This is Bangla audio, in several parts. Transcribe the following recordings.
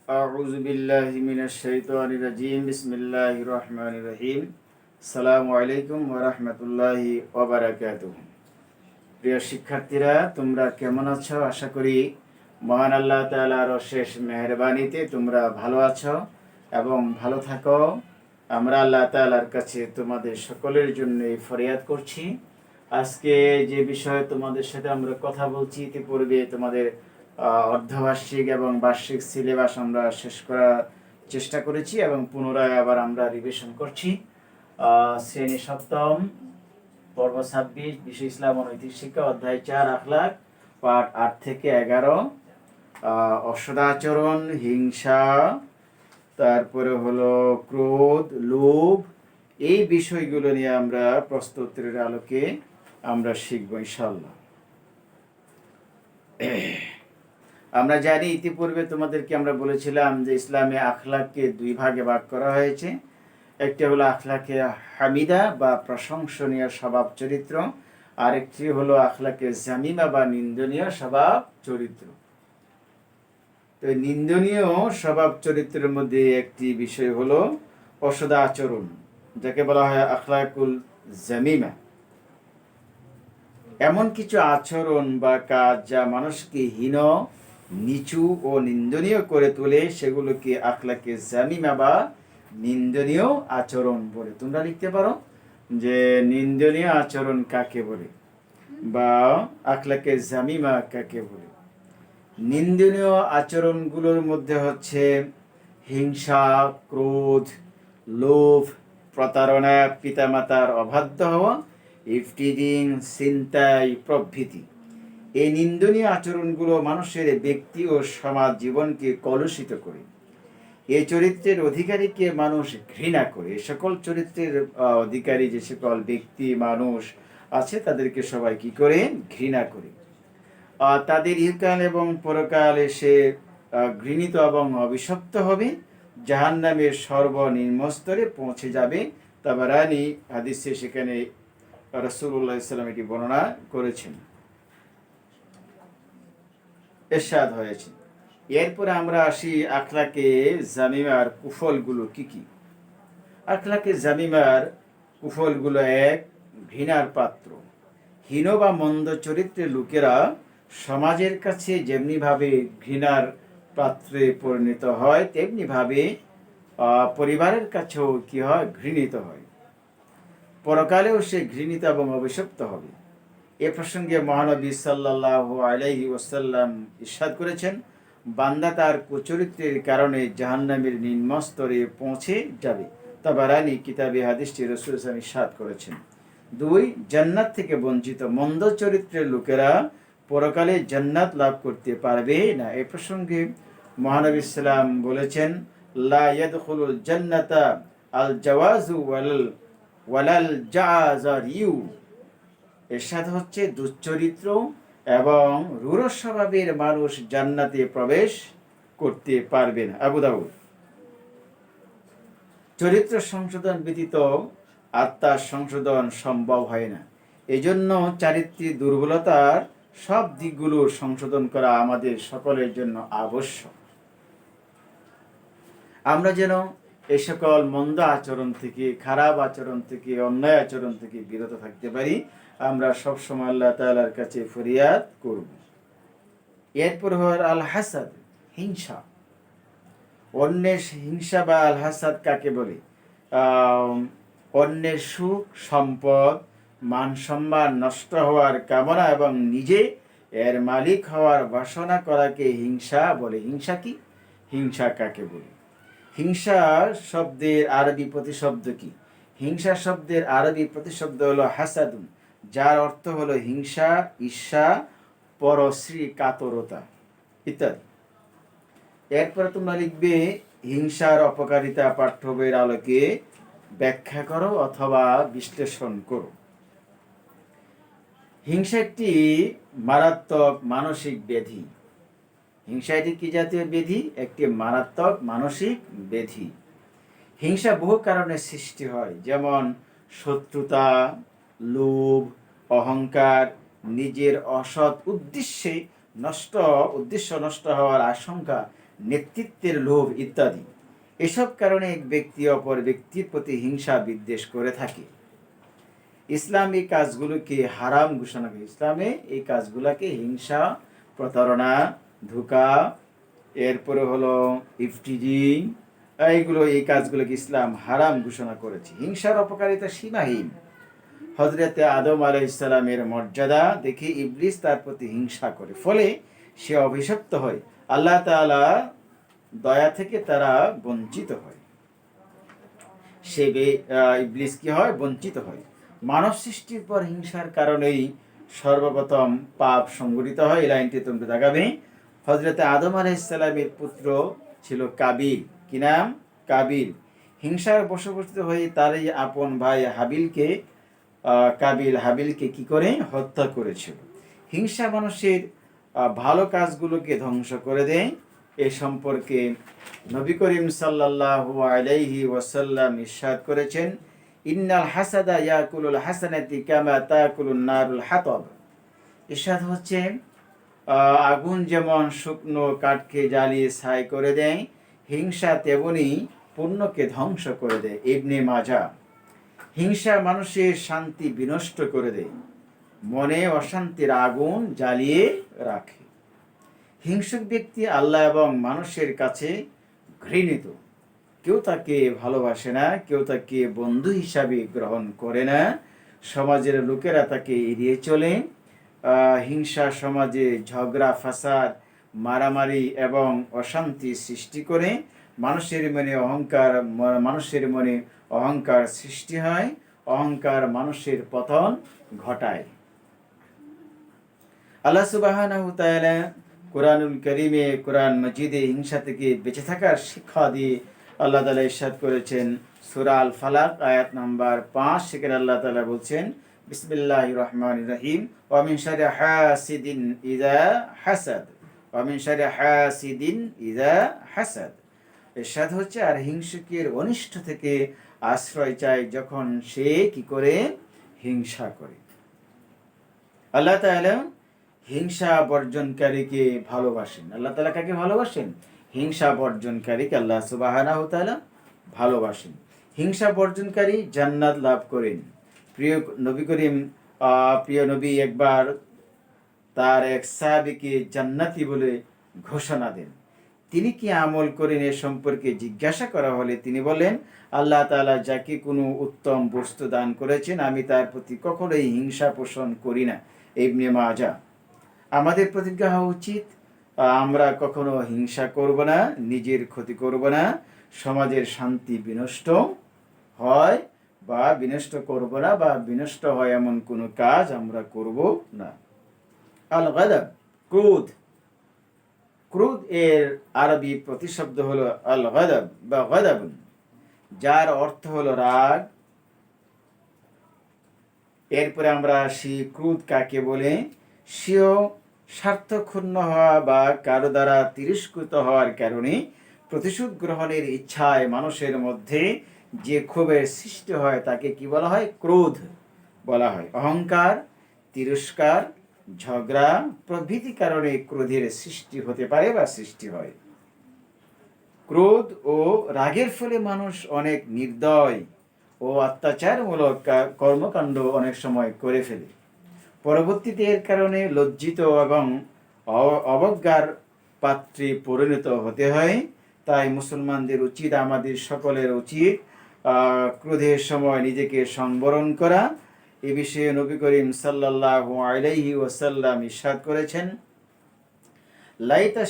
أعوذ بالله من الشيطان الرجيم بسم الله الرحمن الرحيم السلام عليكم ورحمة الله وبركاته। প্রিয় শিক্ষার্থীরা, তোমরা কেমন আছো? আশা করি মহান আল্লাহ তাআলার অশেষ মেহেরবানিতে তোমরা ভালো আছো এবং ভালো থাকো। আমরা আল্লাহ তাআলার কাছে তোমাদের সকলের জন্য ফরিয়াদ করছি। আজকে যে বিষয়ে তোমাদের সাথে আমরা কথা বলছি, ইতিপূর্বে তোমাদের অর্ধবার্ষিক এবং বার্ষিক সিলেবাস আমরা শেষ করার চেষ্টা করেছি এবং পুনরায় আবার আমরা রিভিশন করছি। শ্রেণী সপ্তম, পর্ব 26, বিষয় ইসলাম ও নৈতিক শিক্ষা, অধ্যায় 4 আখলাক, পাঠ 8 থেকে 11, অসদাচরণ, হিংসা, তারপরে হলো ক্রোধ, লোভ, এই বিষয়গুলো নিয়ে আমরা প্রশ্নোত্তরের আলোকে আমরা শিখবো ইনশাআল্লাহ। আমরা জানি, ইতিপূর্বে তোমাদেরকে আমরা বলেছিলাম যে ইসলামে আখলাককে দুই ভাগে ভাগ করা হয়েছে। একটি হলো আখলাকে হামিদা বা প্রশংসনীয় স্বভাব চরিত্র, আরেকটি হলো আখলাকে জামিমা বা নিন্দনীয় স্বভাব চরিত্র। তো নিন্দনীয় স্বভাব চরিত্রের মধ্যে একটি বিষয় হলো অসদাচরণ, যাকে বলা হয় আখলাকুল জামিমা। এমন কিছু আচরণ বা কাজ যা মানুষকে হীন, নিচু ও নিন্দনীয় করে তোলে, সেগুলোকে আখলাকে জামিমা বা নিন্দনীয় আচরণ বলে। তোমরা লিখতে পারো যে নিন্দনীয় আচরণ কাকে বলে বা আখলাকে জামিমা কাকে বলে। নিন্দনীয় আচরণগুলোর মধ্যে হচ্ছে হিংসা, ক্রোধ, লোভ, প্রতারণা, পিতামাতার অবাধ্য হওয়া, ইফটিজিং, ছিনতাই প্রভৃতি। এই নিন্দনীয় আচরণগুলো মানুষের ব্যক্তি ও সমাজ জীবনকে কলুষিত করে। এই চরিত্রের অধিকারীকে মানুষ ঘৃণা করে। এই সকল চরিত্রের অধিকারী যে সকল ব্যক্তি মানুষ আছে, তাদেরকে সবাই কি করে? ঘৃণা করে। তাদের ইহকাল এবং পরকালে সে ঘৃণিত এবং অভিশপ্ত হবে, জাহান্নামের সর্বনিম্ন স্তরে পৌঁছে যাবে। তাবারানী হাদিসে সেখানে রাসূলুল্লাহ সাল্লাল্লাহু আলাইহি ওয়াসাল্লাম এটি বর্ণনা করেছেন, ইরশাদ হয়েছে। এরপরে আমরা আসি আখলাকে জামিমার কুফলগুলো কি কি। আখলাকে জামিমার কুফলগুলো: এক, ঘৃণার পাত্র। হীন বা মন্দ চরিত্রের লোকেরা সমাজের কাছে যেমনিভাবে ঘৃণার পাত্রে পরিণত হয়, তেমনিভাবে পরিবারের কাছেও কি হয়? ঘৃণিত হয়। পরকালেও সে ঘৃণিত এবং অভিশপ্ত হবে। এ প্রসঙ্গে মহানবী সাল্লাল্লাহু আলাইহি ওয়াসাল্লাম ইরশাদ করেছেন, বান্দা তার কুচরিত্রের কারণে জাহান্নামের নিম্ন স্তরে পৌঁছে যাবে। তাবারানী কিতাবে হাদিসটি রাসূল সাল্লাল্লাহু আলাইহি ওয়াসাল্লাম ইরশাদ করেছেন। দুই, জান্নাত থেকে বঞ্চিত। মন্দ চরিত্রের লোকেরা পরকালে জান্নাত লাভ করতে পারবে না। এ প্রসঙ্গে মহানবী সাল্লাম বলেছেন, লা ইয়াদখুলুল জান্নাতা আল জাওয়াজু ওয়ালাল জাযারিউ। এরশাদ হচ্ছে, দুশ্চরিত্র এবং রূঢ় স্বভাবের মানুষ জান্নাতে প্রবেশ করতে পারবে না। আবু দাউদ। চরিত্র সংশোধন ব্যতীত আত্মার সংশোধন সম্ভব হয় না। এজন্য চারিত্রিক দুর্বলতার সব দিকগুলোর সংশোধন করা আমাদের সকলের জন্য আবশ্যক। আমরা যেন এই সকল মন্দ আচরণ থেকে, খারাপ আচরণ থেকে, অন্যায় আচরণ থেকে বিরত থাকতে পারি, আমরা সবসময় আল্লাহ তাআলার কাছে ফরিয়াদ করব। এরপর হল আল হাসাদ, হিংসা। অন্যের হিংসা বা আল হাসাদ কাকে বলে? অন্যের সুখ, সম্পদ, মান সম্মান নষ্ট হওয়ার কামনা এবং নিজে এর মালিক হওয়ার বাসনা করাকে হিংসা বলে। হিংসা কি? হিংসা কাকে বলে? হিংসা শব্দের আরবি প্রতিশব্দ কি? হিংসা শব্দের আরবি প্রতিশব্দ হলো হাসাদুন, যার অর্থ হলো হিংসা, ঈর্ষা, পরশ্রী, কাতরতা ইত্যাদি। এরপরে তোমরা লিখবে হিংসার অপকারিতা পাঠ্য বইয়ের আলোকে ব্যাখ্যা করো অথবা বিশ্লেষণ করো। হিংসা একটি মারাত্মক মানসিক ব্যাধি। হিংসা এটি কি জাতীয় ব্যাধি? একটি মারাত্মক মানসিক ব্যাধি। হিংসা বহু কারণে সৃষ্টি হয়, যেমন শত্রুতা, লোভ, অহংকার, নিজের অসৎ উদ্দেশ্য নষ্ট হওয়ার আশঙ্কা, নেতৃত্বের লোভ ইত্যাদি। এসব কারণে এক ব্যক্তি অপর ব্যক্তির প্রতি হিংসা বিদ্বেষ করে থাকে। ইসলাম এই কাজগুলোকে হারাম ঘোষণা করে। ইসলামে এই কাজগুলোকে হিংসা, প্রতারণা, ধোঁকা, এরপরে হলো ইফটিজিং, এই কাজগুলোকে ইসলাম হারাম ঘোষণা করেছে। হিংসার অপকারিতা সীমাহীন। হযরতে আদম আলাইহিস সালামের মর্যাদা দেখে ইবলিস তার প্রতি হিংসা করে, ফলে সে অভিশপ্ত হয়। আল্লাহ তাআলা দয়া থেকে তারা বঞ্চিত হয়। ইবলিস কি হয়? বঞ্চিত হয়। মানব সৃষ্টির পর হিংসার কারণেই সর্বপ্রথম পাপ সংঘটিত হয়। এই লাইনটি তোমরা দেখাবে। হযরতে আদম আলাইহিস সালামের পুত্র ছিল কাবিল। কি নাম? কাবিল। হিংসার বশবর্তী হয়ে তারই আপন ভাই কাবিল হাবিলকে কি করে হত্যা করেছিল। হিংসা মানুষের ভালো কাজগুলোকে ধ্বংস করে দেয়। এ সম্পর্কে নবী করিম সাল্লাল্লাহু আলাইহি ওয়াসাল্লাম ইরশাদ করেছেন, ইন্নাল হাসাদা ইয়াকুলুল হাসানাতি কামা তাকুলুন নারুল হাতাব। ইরশাদ হচ্ছে, আগুন যেমন শুকনো কাঠকে জ্বালিয়ে ছাই করে দেয়, হিংসা তেমনি পুণ্যকে ধ্বংস করে দেয়। ইবনে মাজাহ। হিংসা মানুষের শান্তি বিনষ্ট করে দেয়, মনে অশান্তির আগুন জ্বালিয়ে রাখে। হিংসুক ব্যক্তি আল্লাহ এবং মানুষের কাছে ঘৃণিত। কেউ তাকে ভালোবাসে না, কেউ তাকে বন্ধু হিসাবে গ্রহণ করে না। সমাজের লোকেরা তাকে এড়িয়ে চলে। হিংসা সমাজে ঝগড়া, ফাসাদ, মারামারি এবং অশান্তি সৃষ্টি করে। মানুষের মনে অহংকার সৃষ্টি হয়। অহংকার মানুষের পতন ঘটায়। আল্লাহ সুবহানাহু ওয়া তাআলা কুরআনুল কারীমে, কুরআন মাজিদে হিংসা থেকে বেঁচে থাকার শিক্ষা দিয়ে আল্লাহ তাআলা ইরশাদ করেছেন সূরা আল ফালাক আয়াত নাম্বার 5। সেখানে আল্লাহ তাআলা বলছেন, বিসমিল্লাহির রহমানির রহিম, ওয়া মিন শাররি হাসিদিন ইযা হাসাদ, ওয়া মিন শাররি হাসিদিন ইযা হাসাদ। ইরশাদ হচ্ছে, আর হিংসুকের অনিষ্ট থেকে আশ্রয় চায় যখন সে কি করে? হিংসা করে। আল্লাহ তাআলা হিংসা বর্জনকারীকে ভালোবাসেন। আল্লাহ তাআলা কাকে ভালোবাসেন? হিংসা বর্জনকারীকে আল্লাহ সুবহানাহু ওয়া তাআলা ভালোবাসেন। হিংসা বর্জনকারী জান্নাত লাভ করেন। প্রিয় নবী একবার তার এক সাহাবীকে জান্নাতি বলে ঘোষণা দেন। তিনি কি আমল করেন এ সম্পর্কে জিজ্ঞাসা করা হলে তিনি বলেন, আল্লাহ তাআলা যাকে কোনো উত্তম বস্তু দান করেছেন আমি তার প্রতি কখনোই হিংসা পোষণ করি না। ইবনে মাজাহ। আমাদের প্রতিজ্ঞা হওয়া উচিত, আমরা কখনো হিংসা করব না, নিজের ক্ষতি করব না, সমাজের শান্তি বিনষ্ট হয় বা বিনষ্ট করব না, বা বিনষ্ট হয় এমন কোনো কাজ আমরা করব না। আল গাদাব, ক্রোধ। ক্রোধ এর আরবি প্রতিশব্দ হলো আল গাদাব বা গাদাবুন, যার অর্থ হলো রাগ। এরপরে আমরা আসি ক্রোধ কাকে বলে। সেও স্বার্থক্ষুণ্ণ হওয়া বা কারো দ্বারা তিরস্কৃত হওয়ার কারণে প্রতিশোধ গ্রহণের ইচ্ছায় মানুষের মধ্যে যে ক্ষোভের সৃষ্টি হয় তাকে কি বলা হয়? ক্রোধ বলা হয়। অহংকার, তিরস্কার, ঝগড়া প্রভৃতি কারণে ক্রোধের সৃষ্টি হতে পারে বা সৃষ্টি হয়। ক্রোধ ও রাগের ফলে মানুষ অনেক নির্দয় ও অত্যাচারমূলক কর্মকাণ্ড অনেক সময় করে ফেলে। পরবর্তীতে এর কারণে লজ্জিত এবং অবজ্ঞার পাত্রে পরিণত হতে হয়। তাই মুসলমানদের উচিত, আমাদের সকলের উচিত ক্রোধের সময় নিজেকে সংবরণ করা। এ বিষয়ে নবী করিম সাল্লাল্লাহু আলাইহি ওয়াসাল্লাম ইরশাদ করেছেন, লাইতা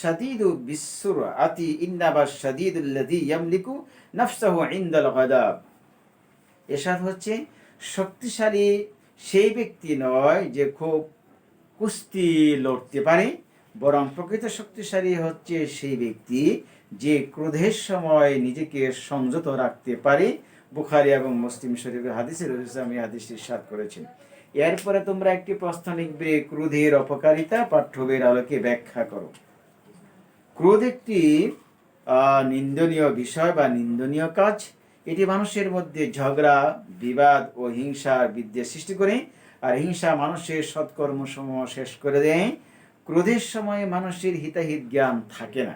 শাদীদু বিসসুরআতি ইন্নামা শাদীদুল্লাযী ইয়ামলিকু নাফসাহু ইনদাল গাদাব। ইরশাদ হচ্ছে, শক্তিশালী সেই ব্যক্তি নয় যে খুব কুস্তি লড়তে পারে, বরং প্রকৃত শক্তিশালী হচ্ছে সেই ব্যক্তি যে ক্রোধের সময় নিজেকে সংযত রাখতে পারে। বুখারী এবং মুসলিম শরীফের হাদিসের আমি হাদিসটি ইরশাদ করেছেন। এরপরে তোমরা একটি প্রশ্ন লিখবে, ক্রোধের অপকারিতা পাঠ্যবের আলোকে ব্যাখ্যা করো। ক্রোধ একটি নিন্দনীয় বিষয় বা নিন্দনীয় কাজ। এটি মানুষের মধ্যে ঝগড়া, বিবাদ ও হিংসার বিদ্বেষ সৃষ্টি করে, আর হিংসা মানুষের সৎকর্মসমূহ শেষ করে দেয়। ক্রোধের সময় মানুষের হিতাহিত জ্ঞান থাকে না।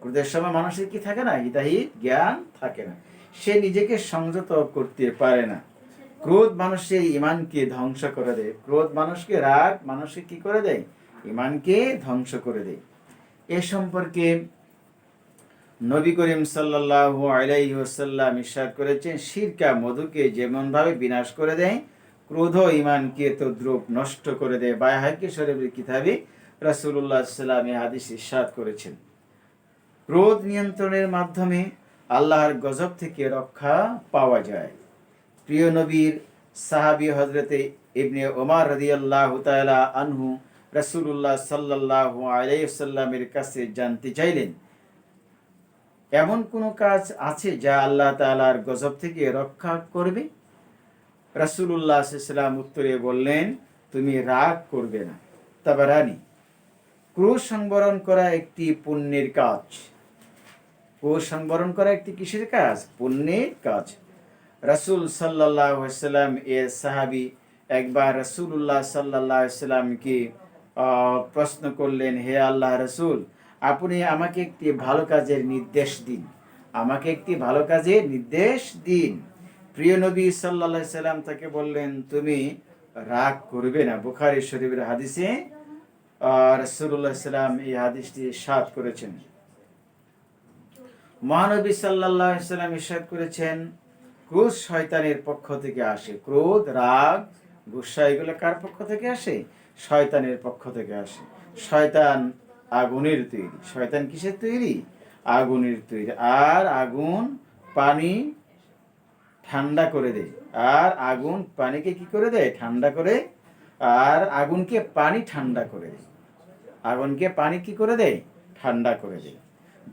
ক্রোধের সময় মানুষের কি থাকে না, হিতাহিত জ্ঞান থাকে না, সে নিজেকে সংযত করতে পারে না। ক্রোধ মানুষের ইমানকে ধ্বংস করে দেয়। ক্রোধ মানুষকে, রাগ মানুষকে কি করে দেয়, ইমানকে ধ্বংস করে দেয়। এ সম্পর্কে নবী করিম সাল্লাল্লাহু আলাইহি ওয়াসাল্লাম ইরশাদ করেছেন, শিরকা মধুকে যেমন ভাবে বিনাশ করে দেয়, ক্রোধ ইমানকে তদ্রূপ নষ্ট করে দেয়। বাইহাকি শরীফের কিতাবে রাসূলুল্লাহ সাল্লাল্লাহু আলাইহি ওয়াসাল্লাম এই হাদিস ইরশাদ করেছেন। ক্রোধ নিয়ন্ত্রণের মাধ্যমে আল্লাহর গজব থেকে রক্ষা পাওয়া যায়। প্রিয় নবীর সাহাবী হযরতে ইবনে ওমর রাদিয়াল্লাহু তাআলা আনহু রাসূলুল্লাহ সাল্লাল্লাহু আলাইহি ওয়াসাল্লামের কাছে জানতে চাইলেন, এমন কোন কাজ আছে যা আল্লাহ তাআলার গজব থেকে রক্ষা করবে? রাসূলুল্লাহ সাল্লাল্লাহু আলাইহি ওয়াসাল্লাম উত্তরে বললেন, তুমি রাগ করবে না। তাবারানী। ক্রোধ সংবরণ করা একটি পুণ্যের কাজ। ক্রোধ সংবরণ করা একটি কিসের কাজ? পুণ্যের কাজ। রাসূল সাল্লাল্লাহু আলাইহি ওয়াসাল্লাম এর সাহাবী একবার রাসূলুল্লাহ সাল্লাল্লাহু আলাইহি ওয়াসাল্লামকে প্রশ্ন করলেন, হে আল্লাহ রাসূল, আপনি আমাকে একটি ভালো কাজের নির্দেশ দিন, আমাকে একটি ভালো কাজের নির্দেশ দিন। প্রিয় নবী সাল্লাল্লাহু আলাইহি ওয়াসাল্লাম তাকে বললেন, তুমি রাগ করবে না। বুখারী শরীফের হাদিসে রাসূলুল্লাহ সাল্লাম এই হাদিসটি ইরশাদ করেছেন। মহানবী সাল্লাল্লাহু আলাইহি ওয়াসাল্লাম ইরশাদ করেছেন, ক্রোধ শয়তানের পক্ষ থেকে আসে। ক্রোধ, রাগ, গুসা এগুলো কার পক্ষ থেকে আসে? শয়তানের পক্ষ থেকে আসে। শয়তান আগুনের তৈরি। শয়তান কিসের তৈরি? আগুনের তৈরি। আর আগুন পানি ঠান্ডা করে দেয়। আর আগুন পানিকে কি করে দেয়? ঠান্ডা করে। আর আগুনকে পানি ঠান্ডা করে দেয়। আগুনকে পানি কি করে দেয়? ঠান্ডা করে দেয়।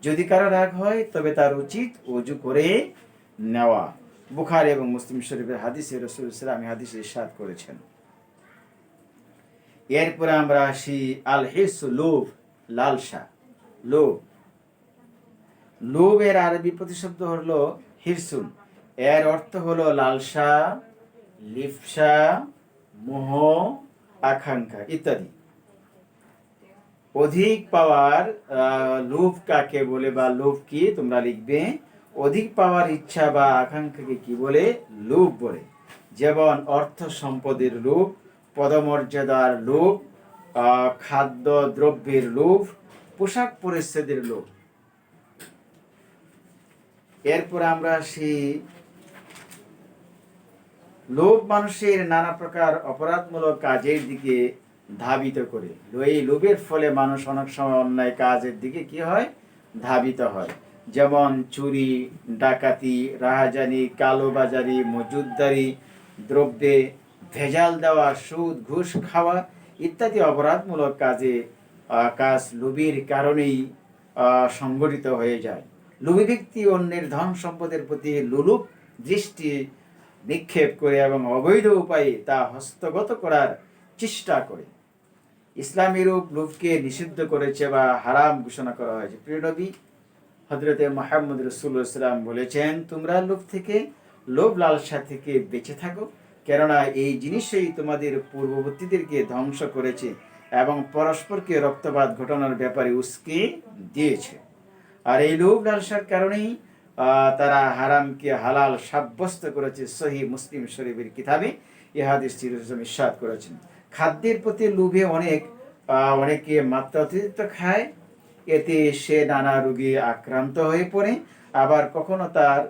যদি কারো রাগ হয় তবে তার উচিত ওযু করে নেওয়া। বুখারী এবং মুসলিম শরীফের হাদিসে রাসূলুল্লাহ সাল্লাল্লাহু আলাইহি ওয়াসাল্লাম হাদিসে ইরশাদ করেছেন। এরপরে আমরা আসি আল হিরস, লোভ, লালসা। লোভ, লোভের আরবি প্রতিশব্দ হলো হিরসুন। এর অর্থ হলো লালসা, লিপ্সা, মোহ, আকাঙ্ক্ষা ইত্যাদি। অধিক পাওয়ার লোভ কাকে বলে বা লোভ কি তোমরা লিখবে। অধিক পাওয়ার ইচ্ছা বা আকাঙ্ক্ষাকে কি বলে? লোভ বলে। যেমন অর্থ সম্পদের লোভ, পদমর্যাদার লোভ, খাদ্য দ্রব্যের লোভ, পোশাক পরিচ্ছদের লোভ। এরপর আমরা আসি, লোভ মানুষের নানা প্রকার অপরাধমূলক কাজের দিকে ধাবিত করে। এই লোভের ফলে মানুষ অনেক সময় অন্যায় কাজের দিকে কি হয়? ধাবিত হয়। যেমন চুরি, ডাকাতি, রাহাজানি, কালোবাজারি, মজুদদারি, দ্রব্যে ভেজাল দেওয়া, সুদ ঘুষ খাওয়া ইত্যাদি অপরাধমূলক কাজ লোভের কারণেই সংগঠিত হয়ে যায়। লোভী ব্যক্তি অন্যের ধন সম্পদের প্রতি লোলুপ দৃষ্টি নিক্ষেপ করে এবং অবৈধ উপায়ে তা হস্তগত করার চেষ্টা করে। ইসলাম এরূপ লোভকে নিষিদ্ধ করেছে বা হারাম ঘোষণা করা হয়েছে। প্রিয় নবী হযরতে মুহাম্মদ রাসূলুল্লাহ সাল্লাল্লাহু আলাইহি ওয়াসাল্লাম বলেছেন, তোমরা লোভ থেকে, লোভ লালসা থেকে বেঁচে থাকো, কেননা এই জিনিসই তোমাদের পূর্ববর্তীদেরকে ধ্বংস করেছে এবং পরস্পরকে রক্তপাত ঘটানোর ব্যাপারে উস্কে দিয়েছে। আর এই লোভ লালসার কারণেই তারা হারামকে হালাল সাব্যস্ত করেছে। সহিহ মুসলিম শরীফের কিতাবে এই হাদিসটি রাসূল ইরশাদ করেছেন। খাদ্যের প্রতি লোভে অনেকে মাত্রা অতিরিক্ত খায়, এতে সে নানা রোগে আক্রান্ত হয়ে পড়ে, আবার কখনো তার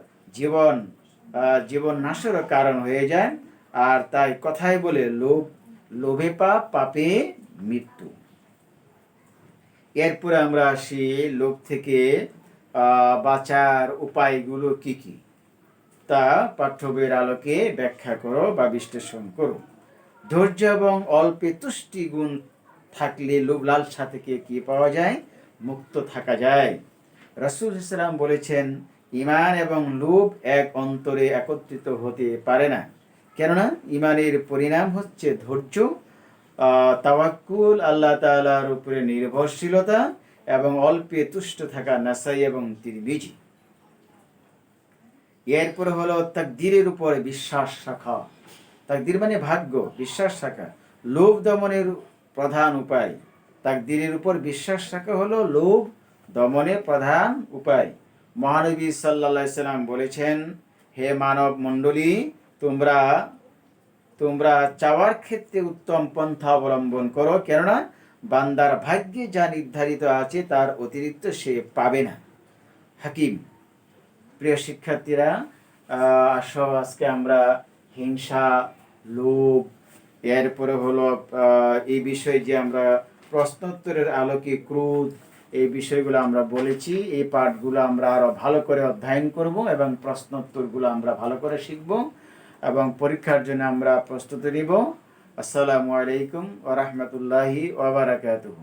জীবন নাশেরও কারণ হয়ে যায়। আর তাই কথায় বলে, লোভে পাপ, পাপে মৃত্যু। এরপরে আমরা আসি, লোভ থেকে বাঁচার উপায়গুলো কি কি তা পাঠ্যবইয়ের আলোকে ব্যাখ্যা করো বা বিশ্লেষণ করো। ধৈর্য এবং অল্পে তুষ্টি গুণ থাকলে লোভ লালসা থেকে কি পাওয়া যায়? মুক্ত থাকা যায়। রাসূল সাল্লাল্লাহু আলাইহি ওয়াসাল্লাম বলেছেন, ঈমান এবং লোভ এক অন্তরে একত্রিত হতে পারে না, কেননা ঈমানের পরিণাম হচ্ছে ধৈর্য, তাওয়াক্কুল, আল্লাহ তাআলার উপরে নির্ভরশীলতা এবং অল্পে তুষ্ট থাকা। নাসাই এবং তিরমিজি। এরপরে হলো তাকদীরের উপরে বিশ্বাস রাখা। তাকদীর মানে ভাগ্য, বিশ্বাস রাখা লোভ দমনের প্রধান উপায়। তাকদীরের উপর বিশ্বাস রাখা হলো লোভ দমনের প্রধান উপায়। মহানবী সাল্লাল্লাহু আলাইহি সাল্লাম বলেছেন, হে মানব মণ্ডলী, তোমরা তোমরা চাওয়ার ক্ষেত্রে উত্তম পন্থা অবলম্বন করো, কেননা বান্দার ভাগ্যে যা নির্ধারিত আছে তার অতিরিক্ত সে পাবে না। হাকিম। প্রিয় শিক্ষার্থীরা, আসো আজকে আমরা হিংসা, লোভ, এরপরে হলো এই বিষয়ে যে আমরা প্রশ্নোত্তরের আলোকে ক্রোধ, এই বিষয়গুলো আমরা বলেছি। এই পাঠগুলো আমরা আরো ভালো করে অধ্যয়ন করব এবং প্রশ্নোত্তরগুলো আমরা ভালো করে শিখব এবং পরীক্ষার জন্য আমরা প্রস্তুতি নিব। আসসালামু আলাইকুম ওয়া রাহমাতুল্লাহি ওয়া বারাকাতুহু।